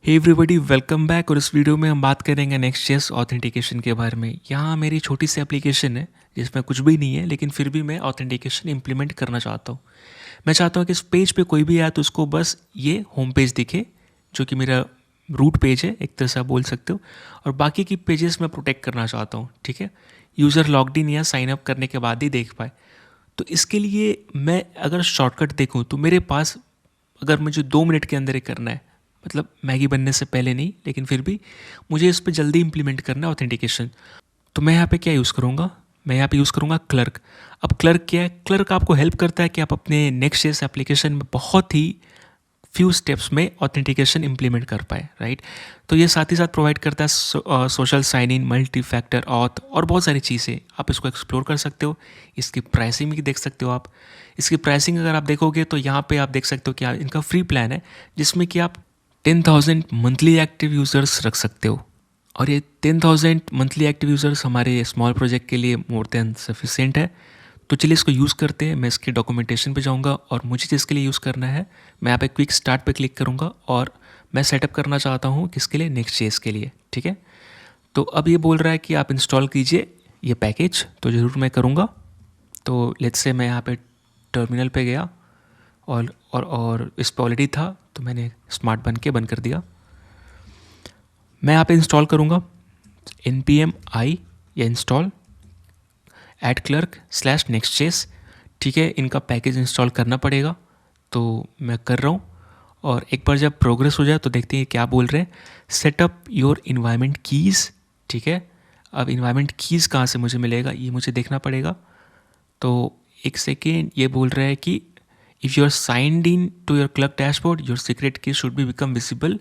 Hey everybody, welcome back. और इस video में हम बात करेंगे नेक्स्ट.जेएस ऑथेंटिकेशन के बारे में। यहाँ मेरी छोटी सी एप्लीकेशन है जिसमें कुछ भी नहीं है, लेकिन फिर भी मैं ऑथेंटिकेशन इम्प्लीमेंट करना चाहता हूँ। मैं चाहता हूँ कि इस पेज पे कोई भी आए तो उसको बस ये होम पेज दिखे, जो कि मेरा रूट पेज है, एक तरह से आप बोल सकते हो। और बाकी की पेजेस मैं प्रोटेक्ट करना चाहता हूँ, ठीक है। यूज़र लॉग्ड इन या साइन अप करने के बाद ही देख पाए। तो इसके लिए मैं अगर शॉर्टकट देखूँ तो मेरे पास, अगर मुझे 2 मिनट के अंदर ही करना है, मतलब मैगी बनने से पहले नहीं, लेकिन फिर भी मुझे इस पर जल्दी इंप्लीमेंट करना है ऑथेंटिकेशन, तो मैं यहाँ पे क्या यूज़ करूँगा? मैं यहाँ पे यूज़ करूँगा क्लर्क। अब क्लर्क क्या है? क्लर्क आपको हेल्प करता है कि आप अपने नेक्स्ट.जेएस एप्लीकेशन में बहुत ही फ्यू स्टेप्स में ऑथेंटिकेशन इंप्लीमेंट कर पाए, राइट। तो ये साथ ही साथ प्रोवाइड करता है social sign in, multi factor auth और बहुत सारी चीज़ें। आप इसको एक्सप्लोर कर सकते हो। इसकी प्राइसिंग भी देख सकते हो आप। इसकी प्राइसिंग अगर आप देखोगे तो यहाँ पे आप देख सकते हो कि इनका फ्री प्लान है जिसमें कि आप 10,000 मंथली एक्टिव यूज़र्स रख सकते हो। और ये 10,000 मंथली एक्टिव यूज़र्स हमारे स्मॉल प्रोजेक्ट के लिए मोर देन सफिशिएंट है। तो चलिए इसको यूज़ करते हैं। मैं इसके डॉक्यूमेंटेशन पे जाऊंगा और मुझे जिसके लिए यूज़ करना है मैं यहाँ पे क्विक स्टार्ट पे क्लिक करूँगा और मैं सेटअप करना चाहता हूँ किसके लिए? नेक्स्ट.जेएस के लिए, ठीक है। तो अब ये बोल रहा है कि आप इंस्टॉल कीजिए ये पैकेज, तो ज़रूर मैं करूँगा। तो लेट्स से मैं यहाँ पे टर्मिनल पे गया और इस पर ऑलरेडी था, तो मैंने स्मार्ट बन के बंद कर दिया। मैं यहाँ पे इंस्टॉल करूँगा npm i या इंस्टॉल @clerk/next.js, ठीक है। इनका पैकेज इंस्टॉल करना पड़ेगा, तो मैं कर रहा हूँ। और एक बार जब प्रोग्रेस हो जाए तो देखते हैं क्या बोल रहे हैं। सेटअप योर इन्वायरमेंट कीज़, ठीक है। अब इन्वायरमेंट कीज़ कहाँ से मुझे मिलेगा ये मुझे देखना पड़ेगा। तो एक सेकेंड, ये बोल रहा है कि if you are signed in to your Clerk dashboard your secret key should be become visible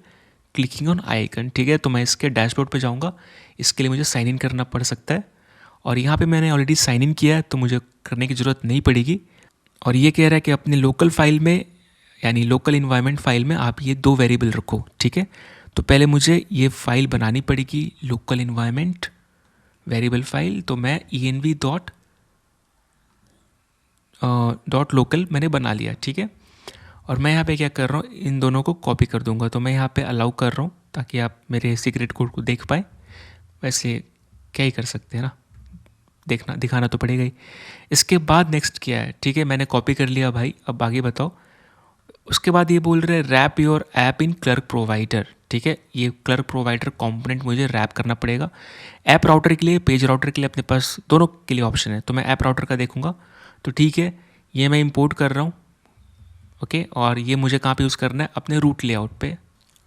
clicking on eye icon, ठीक है। तो मैं इसके डैशबोर्ड पे जाऊँगा, इसके लिए मुझे साइन इन करना पड़ सकता है। और यहाँ पे मैंने ऑलरेडी साइन इन किया है तो मुझे करने की ज़रूरत नहीं पड़ेगी। और ये कह रहा है कि अपने लोकल फाइल में, यानी लोकल इन्वायरमेंट फाइल में आप ये 2 वेरिएबल रखो, ठीक है। तो पहले मुझे ये फाइल बनानी पड़ेगी, लोकल इन्वायरमेंट वेरिएबल फाइल। तो मैं env डॉट लोकल मैंने बना लिया, ठीक है। और मैं यहाँ पे क्या कर रहा हूँ, इन दोनों को कॉपी कर दूंगा। तो मैं यहाँ पे अलाउ कर रहा हूँ ताकि आप मेरे सीक्रेट कोड को देख पाए। वैसे क्या ही कर सकते हैं ना, देखना दिखाना तो पड़ेगा ही। इसके बाद नेक्स्ट क्या है, ठीक है। मैंने कॉपी कर लिया भाई, अब आगे बताओ। उसके बाद ये बोल रहे हैं wrap your app in Clerk provider, ठीक है। ये क्लर्क प्रोवाइडर कंपोनेंट मुझे रैप करना पड़ेगा। ऐप राउटर के लिए, पेज राउटर के लिए अपने पास दोनों के लिए ऑप्शन है, तो मैं ऐप राउटर का देखूंगा। तो ठीक है, ये मैं इंपोर्ट कर रहा हूँ, ओके। और ये मुझे कहाँ पे यूज़ करना है? अपने रूट लेआउट पे।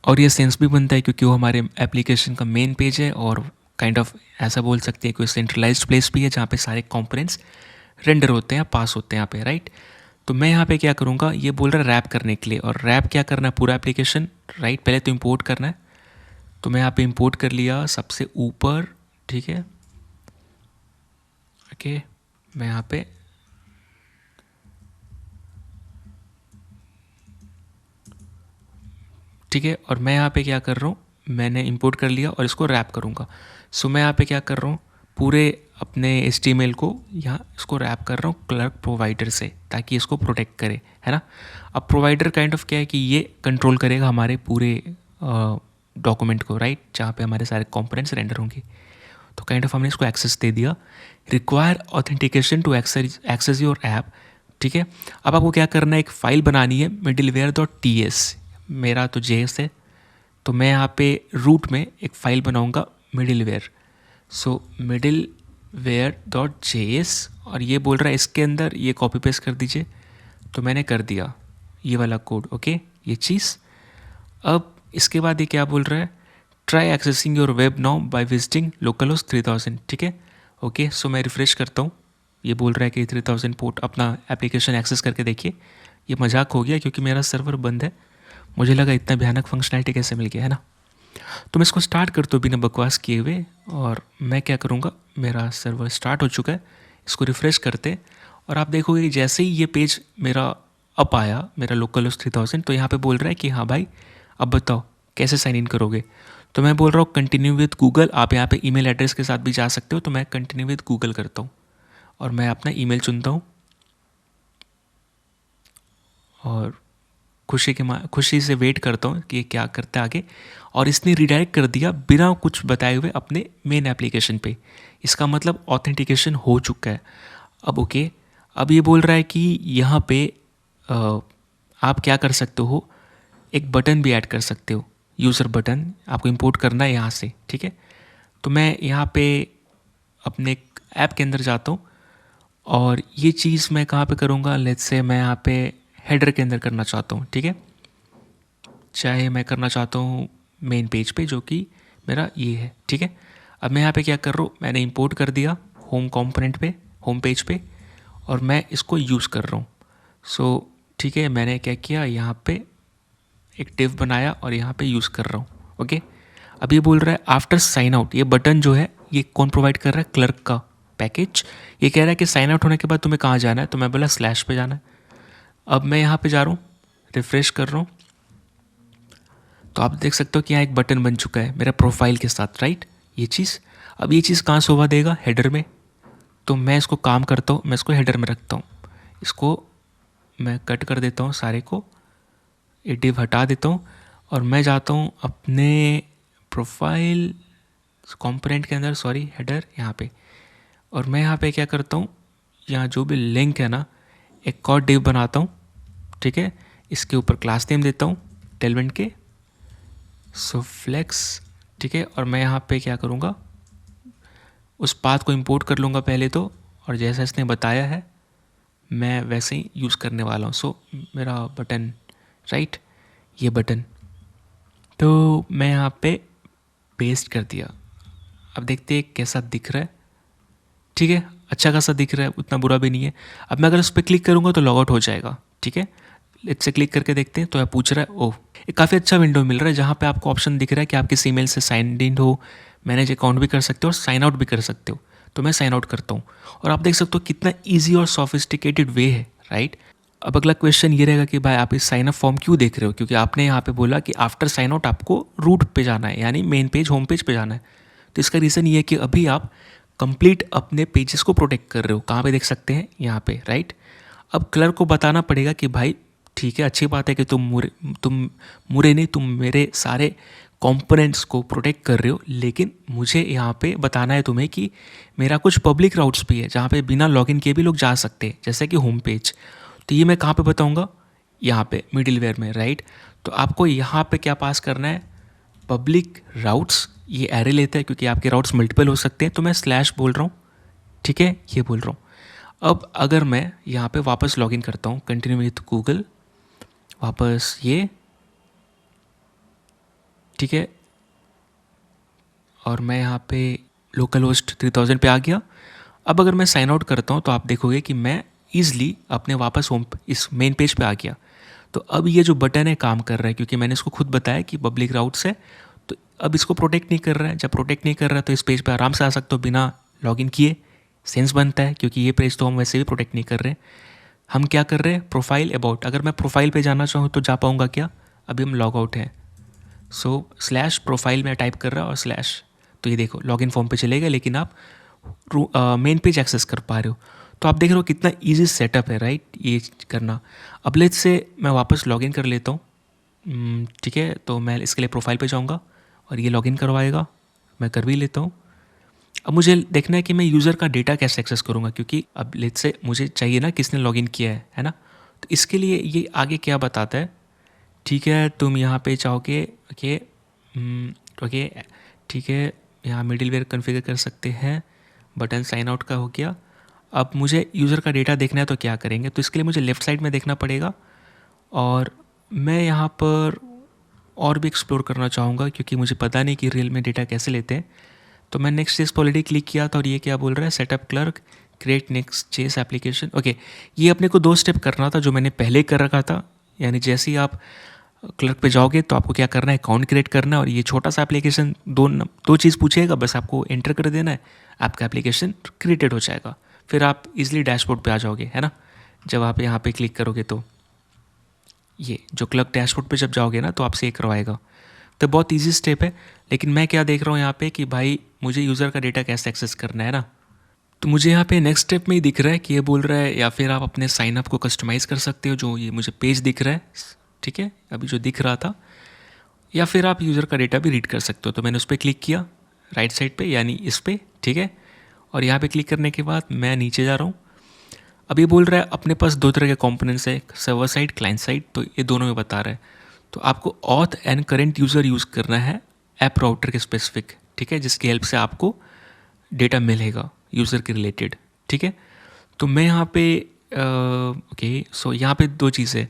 और ये सेंस भी बनता है क्योंकि वो हमारे एप्लीकेशन का मेन पेज है और काइंड ऑफ ऐसा बोल सकते हैं कोई सेंट्रलाइज्ड प्लेस भी है जहाँ पे सारे कंपोनेंट्स रेंडर होते हैं, पास होते हैं यहाँ पे, राइट। तो मैं यहाँ पे क्या करूँगा, ये बोल रहा है रैप करने के लिए। और रैप क्या करना है? पूरा एप्लीकेशन, राइट। पहले तो इंपोर्ट करना है, तो मैं यहाँ पे इंपोर्ट कर लिया सबसे ऊपर, ठीक है, ओके। मैं यहाँ पे ठीक है, और मैं यहाँ पे क्या कर रहा हूँ, मैंने इंपोर्ट कर लिया और इसको रैप करूँगा। सो मैं यहाँ पे क्या कर रहा हूँ, पूरे अपने HTML को यहाँ इसको रैप कर रहा हूँ क्लर्क प्रोवाइडर से, ताकि इसको प्रोटेक्ट करे, है ना। अब प्रोवाइडर काइंड ऑफ क्या है कि ये कंट्रोल करेगा हमारे पूरे डॉक्यूमेंट को, राइट, जहाँ पे हमारे सारे कंपोनेंट्स रेंडर होंगे। तो काइंड ऑफ हमने इसको एक्सेस दे दिया। Require authentication to access your app, ठीक है। अब आपको क्या करना है, एक फ़ाइल बनानी है middleware.ts, मेरा तो JS है, तो मैं यहाँ पे रूट में एक फ़ाइल बनाऊँगा मिडिलवेयर। सो middleware.js, और ये बोल रहा है इसके अंदर ये कॉपी पेस्ट कर दीजिए। तो मैंने कर दिया ये वाला कोड, ओके, ये चीज़। अब इसके बाद ये क्या बोल रहा है, try accessing your web now by visiting localhost 3000, ठीक है, ओके। सो मैं रिफ़्रेश करता हूँ, ये बोल रहा है कि 3000 पोर्ट अपना एप्लीकेशन एक्सेस करके देखिए। ये मजाक हो गया क्योंकि मेरा सर्वर बंद है। मुझे लगा इतना भयानक फंक्शनैलिटी कैसे मिल गया, है ना। तो मैं इसको स्टार्ट करता हूँ बिना बकवास किए हुए, और मैं क्या करूँगा, मेरा सर्वर स्टार्ट हो चुका है, इसको रिफ़्रेश करते। और आप देखोगे कि जैसे ही ये पेज मेरा अप आया, मेरा लोकलहोस्ट 3000, तो यहाँ पे बोल रहा है कि हाँ भाई अब बताओ कैसे साइन इन करोगे। तो मैं बोल रहा हूँ कंटिन्यू विद गूगल। आप यहाँ पे ईमेल एड्रेस के साथ भी जा सकते हो, तो मैं कंटिन्यू विद गूगल करता हूँ और मैं अपना ईमेल चुनता हूँ। और खुशी से वेट करता हूँ कि ये क्या करता है आगे, और इसने रिडायरेक्ट कर दिया बिना कुछ बताए हुए अपने मेन एप्लीकेशन पे। इसका मतलब ऑथेंटिकेशन हो चुका है। अब ओके, अब ये बोल रहा है कि यहाँ पे आप क्या कर सकते हो, एक बटन भी ऐड कर सकते हो, यूज़र बटन आपको इंपोर्ट करना है यहाँ से, ठीक है। तो मैं यहाँ पे अपने ऐप के अंदर जाता हूँ और ये चीज़ मैं कहाँ पे करूँगा, लेट्स से मैं यहाँ पे हेडर के अंदर करना चाहता हूँ, ठीक है। चाहे मैं करना चाहता हूँ मेन पेज पे, जो कि मेरा ये है, ठीक है। अब मैं यहाँ पे क्या कर रहा हूँ, मैंने इंपोर्ट कर दिया होम कंपोनेंट पे, होम पेज पे, और मैं इसको यूज़ कर रहा हूँ। सो ठीक है, मैंने क्या किया, यहाँ पे एक डिव बनाया और यहाँ पे यूज़ कर रहा हूँ, ओके। अब ये बोल रहा है आफ्टर साइन आउट, ये बटन जो है ये कौन प्रोवाइड कर रहा है, क्लर्क का पैकेज। ये कह रहा है कि साइन आउट होने के बाद तुम्हें कहाँ जाना है, तो मैं बोला स्लैश पे जाना है। अब मैं यहाँ पे जा रहा हूँ, रिफ्रेश कर रहा हूँ, तो आप देख सकते हो कि यहाँ एक बटन बन चुका है मेरा प्रोफाइल के साथ, राइट, ये चीज़। अब ये चीज़ कहाँ शोभा देगा, हेडर में। तो मैं इसको काम करता हूँ, मैं इसको हेडर में रखता हूँ, इसको मैं कट कर देता हूँ सारे को, ये डिव हटा देता हूँ, और मैं जाता हूँ अपने प्रोफाइल कंपोनेंट के अंदर, सॉरी हेडर यहाँ पे, और मैं यहाँ पे क्या करता हूँ, यहाँ जो भी लिंक है ना, एक और डिव बनाता हूँ, ठीक है। इसके ऊपर क्लास नेम देता हूँ टेलमेंट के, सो फ्लेक्स, ठीक है। और मैं यहाँ पे क्या करूँगा, उस पाथ को इंपोर्ट कर लूँगा पहले तो, और जैसा इसने बताया है मैं वैसे ही यूज़ करने वाला हूँ। सो मेरा बटन, राइट, ये बटन, तो मैं यहाँ पे पेस्ट कर दिया। अब देखते हैं कैसा दिख रहा है, ठीक है, अच्छा खासा दिख रहा है, उतना बुरा भी नहीं है। अब मैं अगर उस पर क्लिक करूँगा तो लॉग आउट हो जाएगा, ठीक है। इससे क्लिक करके देखते हैं, तो यह पूछ रहा है, ओह, एक काफ़ी अच्छा विंडो मिल रहा है जहाँ पे आपको ऑप्शन दिख रहा है कि आप किस ईमेल से साइन इन हो, मैनेज अकाउंट भी कर सकते हो और साइन आउट भी कर सकते हो। तो मैं साइन आउट करता हूँ, और आप देख सकते हो कितना ईजी और सोफिस्टिकेटेड वे है, राइट। अब अगला क्वेश्चन ये रहेगा कि भाई आप इस साइन अप फॉर्म क्यों देख रहे हो, क्योंकि आपने यहाँ पे बोला कि आफ्टर साइन आउट आपको रूट पे जाना है, यानी मेन पेज, होम पेज पे जाना है। तो इसका रीज़न ये है कि अभी आप कंप्लीट अपने पेजेस को प्रोटेक्ट कर रहे हो। कहाँ पे देख सकते हैं, यहाँ पे, राइट। अब क्लर्क को बताना पड़ेगा कि भाई ठीक है, अच्छी बात है कि तुम मुरे नहीं, तुम मेरे सारे कंपोनेंट्स को प्रोटेक्ट कर रहे हो, लेकिन मुझे यहाँ पे बताना है तुम्हें कि मेरा कुछ पब्लिक राउट्स भी है जहाँ पे बिना लॉगिन किए भी लोग जा सकते हैं, जैसे कि होम पेज। तो ये मैं कहाँ पे बताऊँगा, यहाँ पे मिडिलवेयर में, राइट। तो आपको यहाँ पे क्या पास करना है, पब्लिक राउट्स, ये एरे लेता है क्योंकि आपके राउट्स मल्टीपल हो सकते हैं, तो मैं स्लैश बोल रहा हूँ, ठीक है, ये बोल रहा हूँ। अब अगर मैं यहाँ पे वापस लॉगिन करता हूँ, कंटिन्यू विथ गूगल, वापस ये, ठीक है, और मैं यहाँ पे लोकल होस्ट 3000 पे आ गया। अब अगर मैं साइन आउट करता हूँ तो आप देखोगे कि मैं ईज़िली अपने वापस होम इस मेन पेज पे आ गया। तो अब ये जो बटन है काम कर रहा है, क्योंकि मैंने इसको खुद बताया कि पब्लिक राउट्स है, तो अब इसको प्रोटेक्ट नहीं कर रहा है। जब प्रोटेक्ट नहीं कर रहा है तो इस पेज पे आराम से आ सकते हो बिना लॉगिन किए, सेंस बनता है, क्योंकि ये पेज तो हम वैसे भी प्रोटेक्ट नहीं कर रहे हैं। हम क्या कर रहे हैं, प्रोफाइल अबाउट, अगर मैं प्रोफाइल पे जाना चाहूँ तो जा पाऊँगा क्या, अभी हम लॉग आउट हैं। सो स्लैश प्रोफाइल में टाइप कर रहा और स्लैश, तो ये देखो लॉगिन फॉर्म पे चलेगा, लेकिन आप मेन पेज एक्सेस कर पा रहे हो। तो आप देख रहे हो कितना इजी सेटअप है, राइट, ये करना। अब लेट्स से मैं वापस लॉगिन कर लेता हूँ, ठीक है। तो मैं इसके लिए प्रोफाइल पे जाऊँगा और ये लॉगिन करवाएगा, मैं कर भी लेता हूँ। अब मुझे देखना है कि मैं यूज़र का डेटा कैसे एक्सेस करूँगा, क्योंकि अब लेट्स से मुझे चाहिए ना किसने लॉगिन किया है ना। तो इसके लिए ये आगे क्या बताता है, ठीक है, तुम यहाँ पे चाहोगे ओके, ओके, ठीक है, यहाँ मिडिलवेयर कॉन्फ़िगर कर सकते हैं, बटन साइन आउट का हो गया। अब मुझे यूज़र का डेटा देखना है तो क्या करेंगे, तो इसके लिए मुझे लेफ़्ट साइड में देखना पड़ेगा, और मैं यहाँ पर और भी एक्सप्लोर करना चाहूँगा क्योंकि मुझे पता नहीं कि रियल में डेटा कैसे लेते हैं। तो मैं नेक्स्ट जेस ऑलरेडी क्लिक किया था, और ये क्या बोल रहा है, सेटअप क्लर्क, क्रिएट नेक्स्ट जेस एप्लीकेशन। ओके, ये अपने को 2 स्टेप करना था जो मैंने पहले कर रखा था। यानी जैसे ही आप क्लर्क पे जाओगे तो आपको क्या करना है, अकाउंट क्रिएट करना है, और ये छोटा सा एप्लीकेशन दो चीज़ पूछेगा, बस आपको एंटर कर देना है, आपका एप्लीकेशन क्रिएटेड हो जाएगा। फिर आप इजीली डैशबोर्ड पे आ जाओगे, है ना। जब आप यहाँ पे क्लिक करोगे तो ये जो क्लर्क डैशबोर्ड पे जब जाओगे ना तो आपसे ये करवाएगा। तो बहुत ईजी स्टेप है, लेकिन मैं क्या देख रहा हूँ यहाँ पे कि भाई मुझे यूज़र का डेटा कैसे एक्सेस करना है ना। तो मुझे यहाँ पे नेक्स्ट स्टेप में ही दिख रहा है कि ये बोल रहा है, या फिर आप अपने साइन अप को कस्टमाइज़ कर सकते हो, जो ये मुझे पेज दिख रहा है, ठीक है, अभी जो दिख रहा था, या फिर आप यूज़र का डेटा भी रीड कर सकते हो। तो मैंने उस पर क्लिक किया राइट साइड पे, यानी इस पे, ठीक है। और यहाँ पे क्लिक करने के बाद मैं नीचे जा रहा हूँ। अब ये बोल रहा है अपने पास दो तरह के कंपोनेंट्स है, सर्वर साइड, क्लाइंट साइड, तो ये दोनों में बता रहा है। तो आपको auth and current user use करना है ऐप राउटर के स्पेसिफिक, ठीक है, जिसकी हेल्प से आपको डेटा मिलेगा यूज़र के रिलेटेड, ठीक है। तो मैं यहाँ पे ओके, सो यहाँ पे दो चीज़ें,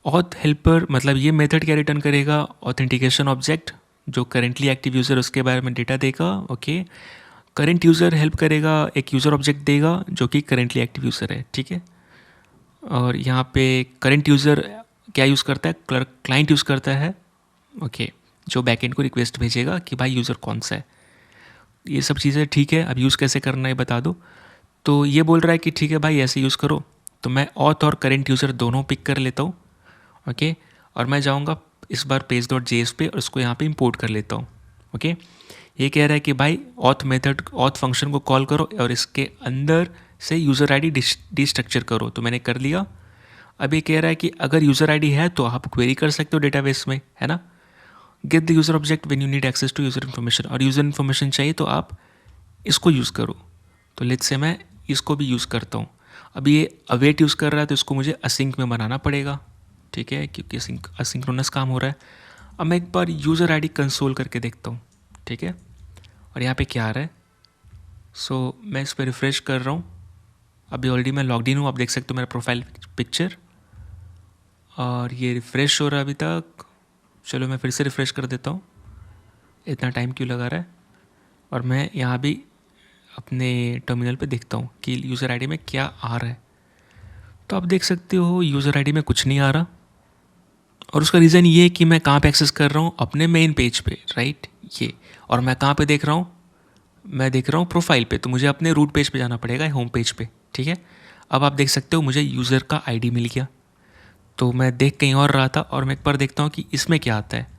ऑथ हेल्पर मतलब ये मेथड क्या रिटर्न करेगा, ऑथेंटिकेशन ऑब्जेक्ट जो करेंटली एक्टिव यूज़र उसके बारे में डेटा देगा, ओके। करंट यूज़र हेल्प करेगा, एक यूज़र ऑब्जेक्ट देगा जो कि करेंटली एक्टिव यूज़र है, ठीक है। और यहाँ पे करंट यूज़र क्या यूज़ करता है, क्लाइंट यूज़ करता है, ओके, जो बैकएंड को रिक्वेस्ट भेजेगा कि भाई यूज़र कौन सा है। ये सब चीज़ें ठीक है, अब यूज़ कैसे करना है बता दो। तो ये बोल रहा है कि ठीक है भाई ऐसे यूज़ करो। तो मैं ऑथ और करंट यूज़र दोनों पिक कर लेता हूँ, ओके। और मैं जाऊँगा इस बार page.js पे और उसको यहाँ पे इंपोर्ट कर लेता हूँ, ओके। ये कह रहा है कि भाई ऑथ मेथड, ऑथ फंक्शन को कॉल करो और इसके अंदर से यूज़र आईडी डिस्ट्रक्चर करो। तो मैंने कर लिया। अब ये कह रहा है कि अगर यूज़र आईडी है तो आप क्वेरी कर सकते हो डेटाबेस में, है ना। Get the user object when you need access to user information, और यूज़र इन्फॉर्मेशन चाहिए तो आप इसको यूज़ करो। तो लेट्स से मैं इसको भी यूज़ करता हूँ। अब ये अवेट यूज़ कर रहा है तो इसको मुझे असिंक में बनाना पड़ेगा, ठीक है, क्योंकि असिंक्रोनस काम हो रहा है। अब मैं एक बार यूज़र आईडी कंसोल करके देखता हूँ, ठीक है। और यहाँ पे क्या आ रहा है, सो मैं इस पर रिफ़्रेश कर रहा हूँ। अभी ऑलरेडी मैं लॉग्ड इन हूँ, आप देख सकते हो मेरा प्रोफाइल पिक्चर, और ये रिफ़्रेश हो रहा है अभी तक। चलो मैं फिर से रिफ़्रेश कर देता हूँ, इतना टाइम क्यों लगा रहा है। और मैं यहाँ भी अपने टर्मिनल पे देखता हूँ कि यूज़र आईडी में क्या आ रहा है। तो आप देख सकते हो यूज़र आईडी में कुछ नहीं आ रहा, और उसका रीज़न ये है कि मैं कहाँ पे एक्सेस कर रहा हूँ, अपने मेन पेज पे, राइट, ये। और मैं कहाँ पे देख रहा हूँ, मैं देख रहा हूँ प्रोफाइल पे, तो मुझे अपने रूट पेज पे जाना पड़ेगा, होम पेज पे, ठीक है। अब आप देख सकते हो मुझे यूज़र का आईडी मिल गया। तो मैं देख कहीं और रहा था, और मैं एक बार देखता हूँ कि इसमें क्या आता है।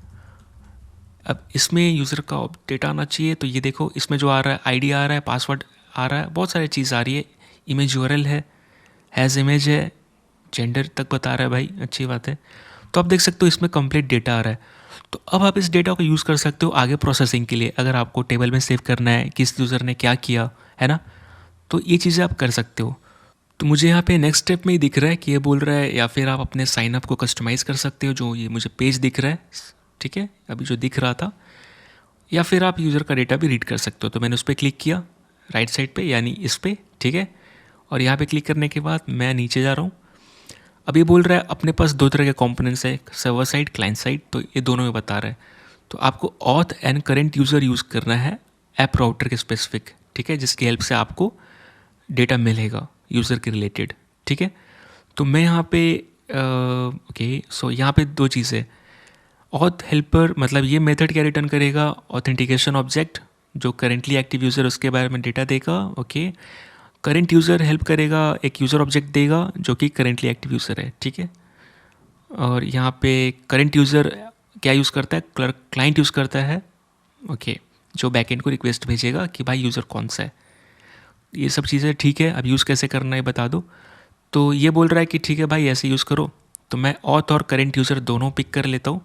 अब इसमें यूज़र का डेटा आना चाहिए, तो ये देखो इसमें जो आ रहा है, आईडी आ रहा है, पासवर्ड आ रहा है, बहुत सारी चीज़ आ रही है, इमेज यूआरएल है, हैज़ इमेज है, जेंडर तक बता रहा है, भाई अच्छी बात है। तो आप देख सकते हो इसमें कंप्लीट डेटा आ रहा है। तो अब आप इस डेटा को यूज़ कर सकते हो आगे प्रोसेसिंग के लिए, अगर आपको टेबल में सेव करना है किस यूज़र ने क्या किया है ना, तो ये चीज़ें आप कर सकते हो। तो मुझे यहाँ पे नेक्स्ट स्टेप में ही दिख रहा है कि ये बोल रहा है, या फिर आप अपने साइनअप को कस्टमाइज़ कर सकते हो, जो ये मुझे पेज दिख रहा है, ठीक है, अभी जो दिख रहा था, या फिर आप यूज़र का डेटा भी रीड कर सकते हो। तो मैंने उस पर क्लिक किया राइट साइड पे, यानी इस पे, ठीक है। और यहाँ पे क्लिक करने के बाद मैं नीचे जा रहा हूँ। अब ये बोल रहा है अपने पास दो तरह के कंपोनेंट्स है, सर्वर साइड, क्लाइंट साइड, तो ये दोनों में बता रहा है। तो आपको auth and current user use करना है ऐप राउटर के स्पेसिफिक, ठीक है, जिसकी हेल्प से आपको डेटा मिलेगा यूज़र के रिलेटेड, ठीक है। तो मैं यहाँ पे ओके, सो यहाँ पे दो चीज़ें, ऑथ हेल्पर मतलब ये मेथड क्या रिटर्न करेगा, ऑथेंटिकेशन ऑब्जेक्ट जो करेंटली एक्टिव यूज़र उसके बारे में डेटा देगा, ओके। करंट यूज़र हेल्प करेगा, एक यूज़र ऑब्जेक्ट देगा जो कि करेंटली एक्टिव यूज़र है, ठीक है। और यहाँ पे करंट यूज़र क्या यूज़ करता है, क्लाइंट यूज़ करता है, ओके, जो बैकएंड को रिक्वेस्ट भेजेगा कि भाई यूज़र कौन सा है। ये सब चीज़ें ठीक है, अब यूज़ कैसे करना है बता दो। तो ये बोल रहा है कि ठीक है भाई ऐसे यूज़ करो। तो मैं ऑथ और करंट यूज़र दोनों पिक कर लेता हूँ,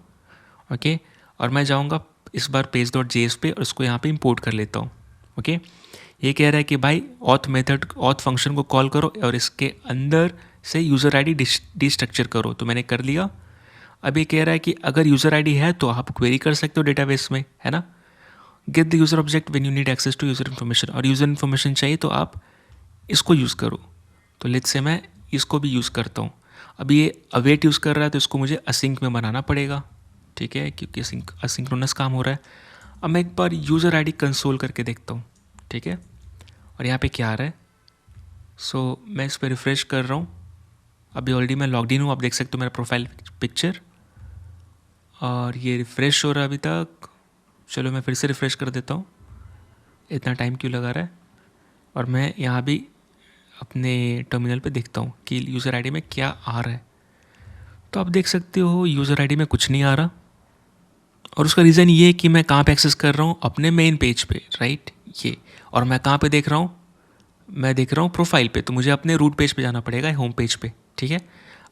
ओके। और मैं जाऊँगा इस बार page.js पे और उसको यहाँ पे इंपोर्ट कर लेता हूँ, ओके। ये कह रहा है कि भाई ऑथ मेथड, ऑथ फंक्शन को कॉल करो और इसके अंदर से यूज़र आईडी डिस्ट्रक्चर करो। तो मैंने कर लिया। अब ये कह रहा है कि अगर यूज़र आईडी है तो आप क्वेरी कर सकते हो डेटाबेस में, है ना। Get the user object when you need access to user information, और यूज़र इन्फॉर्मेशन चाहिए तो आप इसको यूज़ करो। तो लेट्स से मैं इसको भी यूज़ करता हूँ। अब ये अवेट यूज़ कर रहा है तो इसको मुझे असिंक में बनाना पड़ेगा, ठीक है, क्योंकि असिंक्रोनस काम हो रहा है। अब मैं एक बार यूज़र आईडी कंसोल करके देखता हूँ, ठीक है। और यहाँ पे क्या आ रहा है, सो मैं इस पर रिफ़्रेश कर रहा हूँ। अभी ऑलरेडी मैं लॉग्ड इन हूँ, आप देख सकते हो मेरा प्रोफाइल पिक्चर, और ये रिफ़्रेश हो रहा है अभी तक। चलो मैं फिर से रिफ़्रेश कर देता हूँ, इतना टाइम क्यों लगा रहा है। और मैं यहाँ भी अपने टर्मिनल पे देखता हूँ कि यूज़र आईडी में क्या आ रहा है। तो आप देख सकते हो यूज़र आईडी में कुछ नहीं आ रहा, और उसका रीज़न ये है कि मैं कहाँ पे एक्सेस कर रहा हूँ, अपने मेन पेज पे, राइट, ये। और मैं कहाँ पे देख रहा हूँ, मैं देख रहा हूँ प्रोफाइल पे, तो मुझे अपने रूट पेज पे जाना पड़ेगा, होम पेज पे, ठीक है।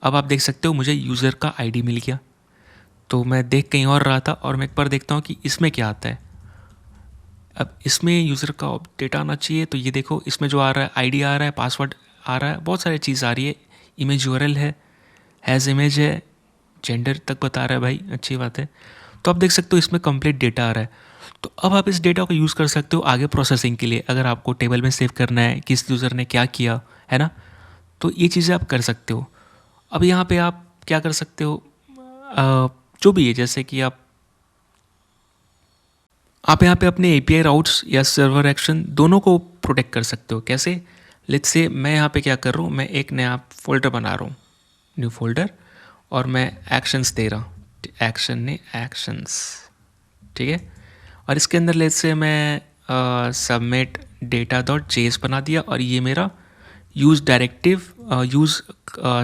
अब आप देख सकते हो मुझे यूज़र का आईडी मिल गया। तो मैं देख कहीं और रहा था और मैं एक बार देखता हूँ कि इसमें क्या आता है। अब इसमें यूज़र का डेटा आना चाहिए, तो ये देखो इसमें जो आ रहा है आईडी आ रहा है, पासवर्ड आ रहा है, बहुत सारी चीज़ आ रही है। इमेज यूआरएल है, हैज़ इमेज है, जेंडर तक बता रहा है भाई, अच्छी बात है। तो आप देख सकते हो इसमें कंप्लीट डेटा आ रहा है। तो अब आप इस डेटा को यूज़ कर सकते हो आगे प्रोसेसिंग के लिए, अगर आपको टेबल में सेव करना है किस यूज़र ने क्या किया है ना, तो ये चीज़ें आप कर सकते हो। अब यहाँ पे आप क्या कर सकते हो, जो भी है, जैसे कि आप यहाँ पे अपने एपीआई राउट्स या सर्वर एक्शन दोनों को प्रोटेक्ट कर सकते हो। कैसे? लेट्स से मैं यहाँ पे क्या कर रहा हूँ, मैं एक नया फोल्डर बना रहा हूँ, न्यू फोल्डर, और मैं एक्शंस दे रहा हूँ, एक्शन ने एक्शंस, ठीक है। और इसके अंदर लेट्स से मैं सबमिट डेटा डॉट जेएस बना दिया, और ये मेरा यूज़ डायरेक्टिव, यूज़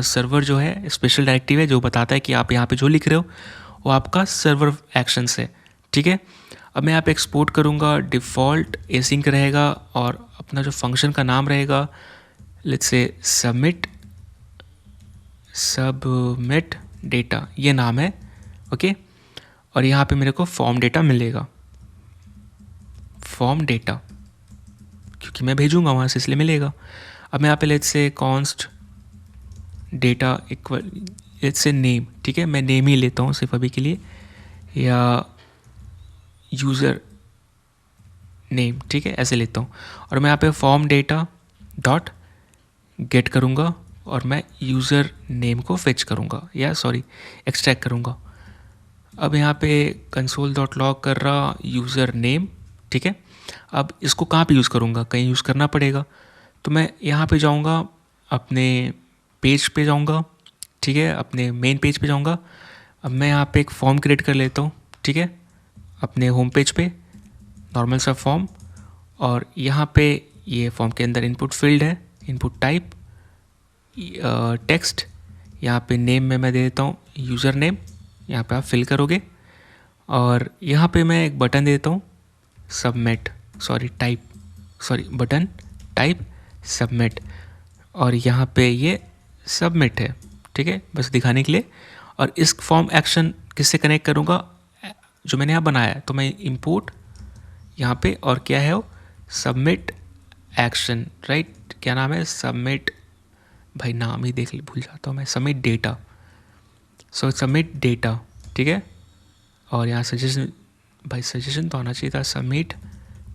सर्वर जो है स्पेशल डायरेक्टिव है जो बताता है कि आप यहाँ पे जो लिख रहे हो वो आपका सर्वर एक्शंस है, ठीक है। अब मैं यहाँ पे एक्सपोर्ट करूँगा, डिफ़ॉल्ट एसिंक रहेगा और अपना जो फंक्शन का नाम रहेगा लेट्स से सबमिट डेटा, ये नाम है, ओके। और यहाँ पे मेरे को फॉर्म डेटा मिलेगा, फॉर्म डेटा, क्योंकि मैं भेजूँगा वहाँ से इसलिए मिलेगा। अब मैं यहाँ पे let's say const data equal let's say name, ठीक है, मैं नेम ही लेता हूँ सिर्फ अभी के लिए, या यूज़र नेम, ठीक है, ऐसे लेता हूँ। और मैं यहाँ पे फॉर्म डेटा डॉट गेट करूँगा और मैं यूज़र नेम को फेच करूँगा, या सॉरी एक्सट्रैक्ट करूँगा। अब यहाँ पे कंसोल डॉट लॉग कर रहा यूज़र नेम, ठीक है। अब इसको कहाँ पे यूज़ करूँगा, कहीं यूज़ करना पड़ेगा, तो मैं यहाँ पे जाऊँगा, अपने पेज पे जाऊँगा, ठीक है, अपने मेन पेज पे जाऊँगा। अब मैं यहाँ पे एक फॉर्म क्रिएट कर लेता हूँ, ठीक है, अपने होम पेज पे नॉर्मल सा फॉर्म, और यहाँ पे ये फॉर्म के अंदर इनपुट फील्ड है, इनपुट टाइप टेक्स्ट, यहाँ पे नेम में मैं दे देता हूँ यूज़र नेम, यहाँ पे आप फिल करोगे। और यहाँ पे मैं एक बटन देता हूँ सबमिट, बटन टाइप सबमिट, और यहाँ पे ये सबमिट है, ठीक है, बस दिखाने के लिए। और इस फॉर्म एक्शन किससे कनेक्ट करूँगा, जो मैंने यहाँ बनाया है, तो मैं इंपोर्ट यहाँ पे, और क्या है वो सबमिट एक्शन, राइट, क्या नाम है, सबमिट, भाई नाम ही देख भूल जाता हूँ मैं, सबमिट डेटा, सबमिट डेटा, ठीक है। और यहाँ सजेशन, भाई सजेशन तो आना चाहिए था, सबमिट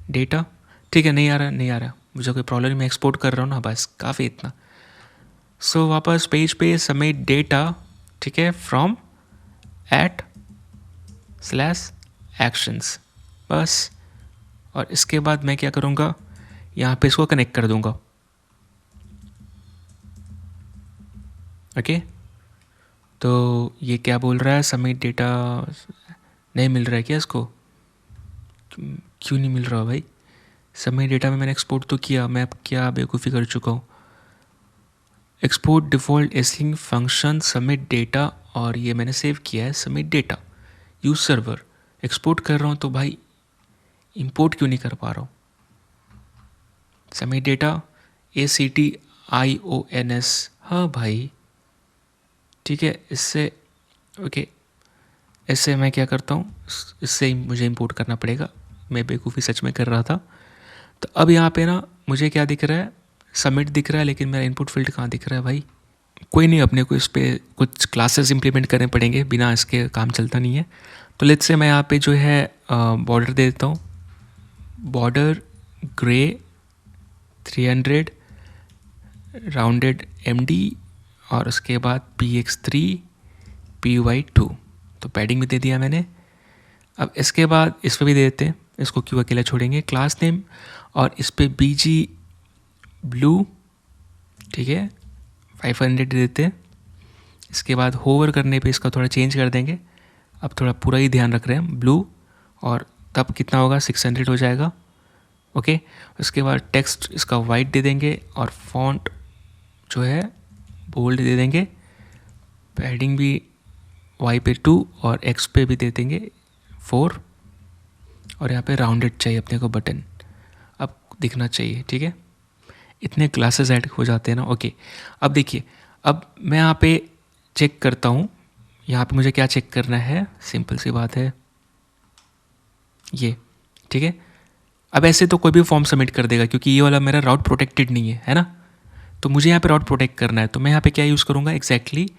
डेटा, ठीक है, नहीं आ रहा, मुझे कोई प्रॉब्लम नहीं, मैं एक्सपोर्ट कर रहा हूँ ना, बस काफ़ी इतना। सो वापस पेज पे सबमिट डेटा, ठीक है, फ्रॉम @/actions, बस। और इसके बाद मैं क्या करूँगा, यहाँ पे इसको कनेक्ट कर दूँगा, ओके। तो ये क्या बोल रहा है, सबमिट डेटा नहीं मिल रहा है क्या इसको, क्यों नहीं मिल रहा भाई, सबमिट डेटा में मैंने एक्सपोर्ट तो किया, मैं अब क्या बेवकूफ़ी कर चुका हूँ। Export default async function submit data, और ये मैंने सेव किया है submit data use server, export कर रहा हूँ तो भाई इंपोर्ट क्यों नहीं कर पा रहा हूँ। सबमिट डेटा ACTIONS, हाँ भाई ठीक है, इससे ओके, इससे मैं क्या करता हूँ, इससे मुझे इंपोर्ट करना पड़ेगा, मैं बेवकूफ़ी सच में कर रहा था। तो अब यहाँ पे ना मुझे क्या दिख रहा है, सबमिट दिख रहा है, लेकिन मेरा इनपुट फील्ड कहाँ दिख रहा है भाई। कोई नहीं, अपने को इस पर कुछ क्लासेस इंप्लीमेंट करने पड़ेंगे, बिना इसके काम चलता नहीं है। तो लेट्स से मैं यहाँ पे जो है बॉर्डर दे देता हूँ, बॉर्डर ग्रे 300 राउंडेड MD, और उसके बाद PX3 PY2, तो पैडिंग भी दे दिया मैंने। अब इसके बाद इस पर भी दे देते हैं, इसको क्यों अकेला छोड़ेंगे, क्लास नेम, और इस पर BG ब्लू, ठीक है, 500 दे देते हैं। इसके बाद होवर करने पे इसका थोड़ा चेंज कर देंगे, अब थोड़ा पूरा ही ध्यान रख रहे हैं हम, ब्लू, और तब कितना होगा 600 हो जाएगा, ओके। उसके बाद टेक्स्ट इसका वाइट दे देंगे, और फॉन्ट जो है बोल्ड दे देंगे, पैडिंग भी Y पे 2 और X पे भी दे देंगे 4, और यहाँ पे राउंडेड चाहिए अपने को बटन, अब दिखना चाहिए, ठीक है। इतने क्लासेस ऐड हो जाते हैं ना, ओके। अब देखिए, अब मैं यहाँ पे चेक करता हूँ। यहाँ पे मुझे क्या चेक करना है, सिंपल सी बात है ये, ठीक है। अब ऐसे तो कोई भी फॉर्म सबमिट कर देगा क्योंकि ये वाला मेरा राउट प्रोटेक्टेड नहीं है ना। तो मुझे यहाँ पे राउट प्रोटेक्ट करना है, तो मैं यहाँ पे क्या यूज़ करूँगा एग्जैक्टली,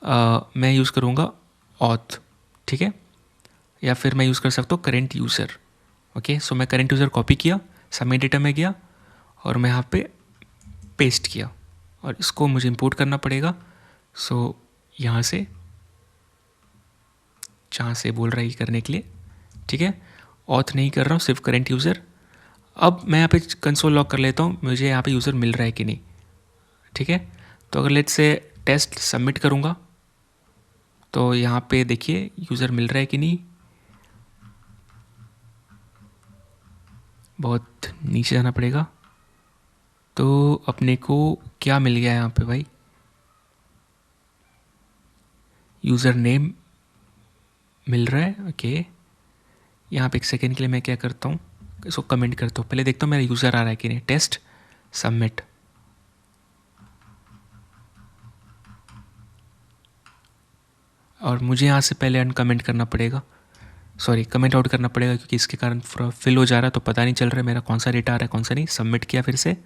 मैं यूज़ करूँगा ऑथ, ठीक है। या फिर मैं यूज़ कर सकता हूँ करेंट यूज़र। ओके, सो मैं करेंट यूज़र कॉपी किया, सबमिट डेटा में गया और मैं यहाँ पे पेस्ट किया और इसको मुझे इंपोर्ट करना पड़ेगा। सो यहाँ से जहाँ से बोल रहा है ये करने के लिए, ठीक है। ऑथ नहीं कर रहा हूँ, सिर्फ करेंट यूज़र। अब मैं यहाँ पे कंसोल लॉग कर लेता हूँ मुझे यहाँ पे यूज़र मिल रहा है कि नहीं, ठीक है। तो अगर लेट्स से टेस्ट सबमिट करूँगा तो यहाँ पे देखिए यूज़र मिल रहा है कि नहीं, बहुत नीचे जाना पड़ेगा। तो अपने को क्या मिल गया यहाँ पे भाई, यूज़र नेम मिल रहा है। ओके, यहाँ पे एक सेकेंड के लिए मैं क्या करता हूँ, इसको कमेंट करता हूँ, पहले देखता हूँ मेरा यूज़र आ रहा है कि नहीं। टेस्ट सबमिट, और मुझे यहाँ से पहले अनकमेंट करना पड़ेगा, सॉरी कमेंट आउट करना पड़ेगा क्योंकि इसके कारण पूरा फिल हो जा रहा है तो पता नहीं चल रहा है मेरा कौन सा डेटा आ रहा है कौन सा नहीं। सबमिट किया फिर से,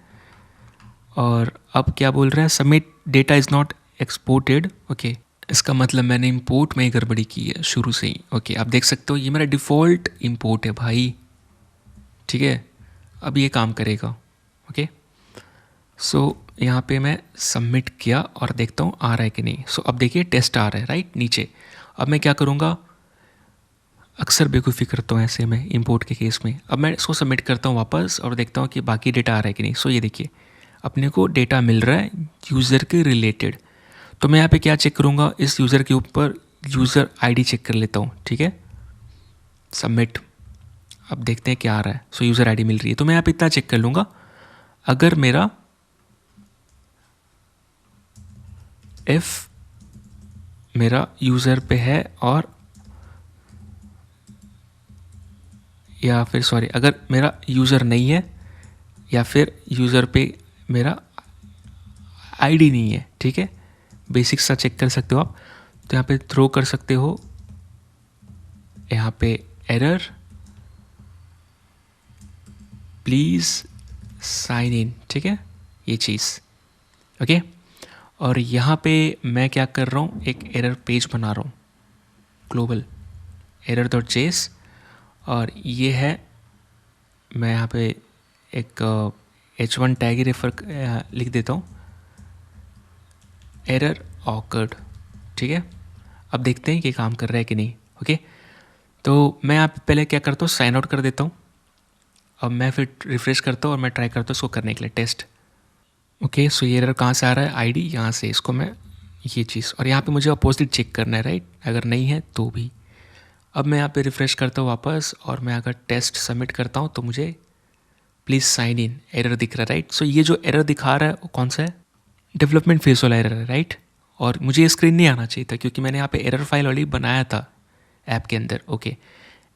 और अब क्या बोल रहा है, submit data is not exported. Okay, इसका मतलब मैंने इंपोर्ट में ही गड़बड़ी की है शुरू से ही। ओके, आप देख सकते हो ये मेरा डिफ़ॉल्ट इंपोर्ट है भाई, ठीक है। अब ये काम करेगा। ओके, सो यहाँ पे मैं सबमिट किया और देखता हूँ आ रहा है कि नहीं। सो अब देखिए टेस्ट आ रहा है राइट नीचे। अब मैं क्या करूँगा, अक्सर बेवकूफ़ी करता हूँ ऐसे में इंपोर्ट के केस में। अब मैं इसको सबमिट करता हूँ वापस और देखता हूँ कि बाकी डेटा आ रहा है कि नहीं। सो ये देखिए अपने को डेटा मिल रहा है यूज़र के रिलेटेड। तो मैं यहाँ पे क्या चेक करूँगा, इस यूज़र के ऊपर यूज़र आईडी चेक कर लेता हूँ, ठीक है। सबमिट, अब देखते हैं क्या आ रहा है। सो यूज़र आईडी मिल रही है, तो मैं यहाँ पे इतना चेक कर लूँगा, अगर मेरा मेरा यूज़र पे है और या फिर सॉरी अगर मेरा यूज़र नहीं है या फिर यूज़र पे मेरा आईडी नहीं है, ठीक है। बेसिक सा चेक कर सकते हो आप। तो यहाँ पे थ्रो कर सकते हो, यहाँ पे एरर प्लीज़ साइन इन, ठीक है ये चीज़। ओके, और यहाँ पे मैं क्या कर रहा हूँ, एक एरर पेज बना रहा हूँ, ग्लोबल error.js, और ये है मैं यहाँ पे एक h1 टैग रेफर लिख देता हूँ, एरर ऑकर्ड, ठीक है। अब देखते हैं कि काम कर रहा है कि नहीं। ओके, तो मैं यहाँ पे पहले क्या करता हूँ, साइन आउट कर देता हूँ। अब मैं फिर रिफ्रेश करता हूँ और मैं ट्राई करता हूँ इसको करने के लिए टेस्ट। ओके, सो ये एरर कहाँ से आ रहा है, आईडी यहाँ से, इसको मैं ये चीज़, और यहाँ पे मुझे अपोजिट चेक करना है राइट, अगर नहीं है तो भी। अब मैं यहाँ पे रिफ़्रेश करता हूँ वापस और मैं अगर टेस्ट सबमिट करता हूँ तो मुझे प्लीज़ साइन इन एरर दिख रहा है राइट। सो ये जो एरर दिखा रहा है वो कौन सा है, डेवलपमेंट फेस वाला एरर है राइट। और मुझे ये स्क्रीन नहीं आना चाहिए था क्योंकि मैंने यहाँ पे एरर फाइल ऑलरेडी बनाया था ऐप के अंदर। ओके,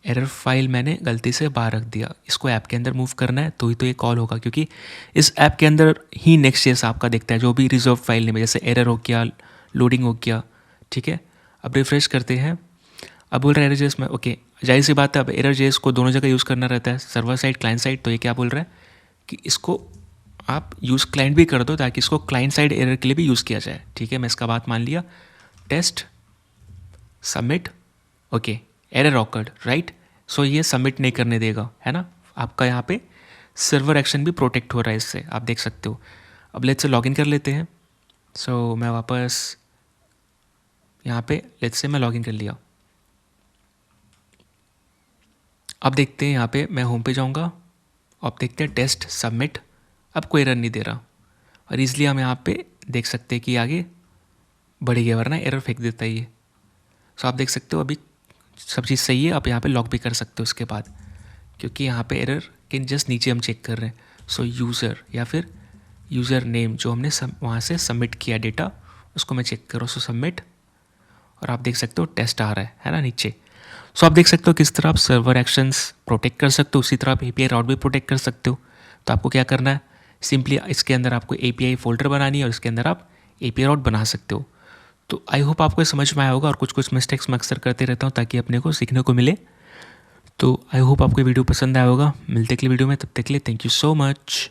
एरर फाइल मैंने गलती से बाहर रख दिया, इसको ऐप के अंदर मूव करना है तो ही तो ये कॉल होगा, क्योंकि इस ऐप के अंदर ही Next.js आपका दिखता है जो भी रिजर्व फाइल नेम है, जैसे एरर हो गया, लोडिंग हो गया, ठीक है। अब रिफ्रेश करते हैं, अब बोल रहा है एरर.js में। ओके, जाहिर सी बात है अब एरर.js को दोनों जगह यूज़ करना रहता है, सर्वर साइड क्लाइंट साइड। तो ये क्या बोल रहा है कि इसको आप यूज़ क्लाइंट भी कर दो ताकि इसको क्लाइंट साइड एरर के लिए भी यूज़ किया जाए, ठीक है। मैं इसका बात मान लिया, test submit, okay error occurred right. So ये सबमिट नहीं करने देगा, है ना। आपका यहाँ पे सर्वर एक्शन भी प्रोटेक्ट हो रहा है इससे, आप देख सकते हो। अब लेट्स से लॉगिन कर लेते हैं। सो मैं वापस यहाँ पे लेट्स से मैं लॉगिन कर लिया। अब देखते हैं यहाँ पे मैं होम पे जाऊँगा, अब देखते हैं टेस्ट सबमिट, अब कोई एरर नहीं दे रहा, और इसलिए हम यहाँ पे देख सकते हैं कि आगे बढ़ गया, वरना एरर फेंक देता है ये। सो आप देख सकते हो अभी सब चीज़ सही है। आप यहाँ पे लॉग भी कर सकते हो उसके बाद, क्योंकि यहाँ पे एरर के जस्ट नीचे हम चेक कर रहे हैं। सो यूज़र या फिर यूज़र नेम जो हमने वहाँ से सबमिट किया डेटा, उसको मैं चेक करूँ। सो सबमिट, और आप देख सकते हो टेस्ट आ रहा है ना नीचे। सो आप देख सकते हो किस तरह आप सर्वर एक्शंस प्रोटेक्ट कर सकते हो, उसी तरह आप API राउट भी प्रोटेक्ट कर सकते हो। तो आपको क्या करना है, सिंपली इसके अंदर आपको API फोल्डर बनानी है और इसके अंदर आप API राउट बना सकते हो। तो आई होप आपको समझ में आया होगा, और कुछ कुछ मिस्टेक्स मैं अक्सर करते रहता हूँ ताकि अपने को सीखने को मिले। तो आई होप आपको वीडियो पसंद आया होगा। मिलते अगले वीडियो में, तब तक के लिए थैंक यू सो मच।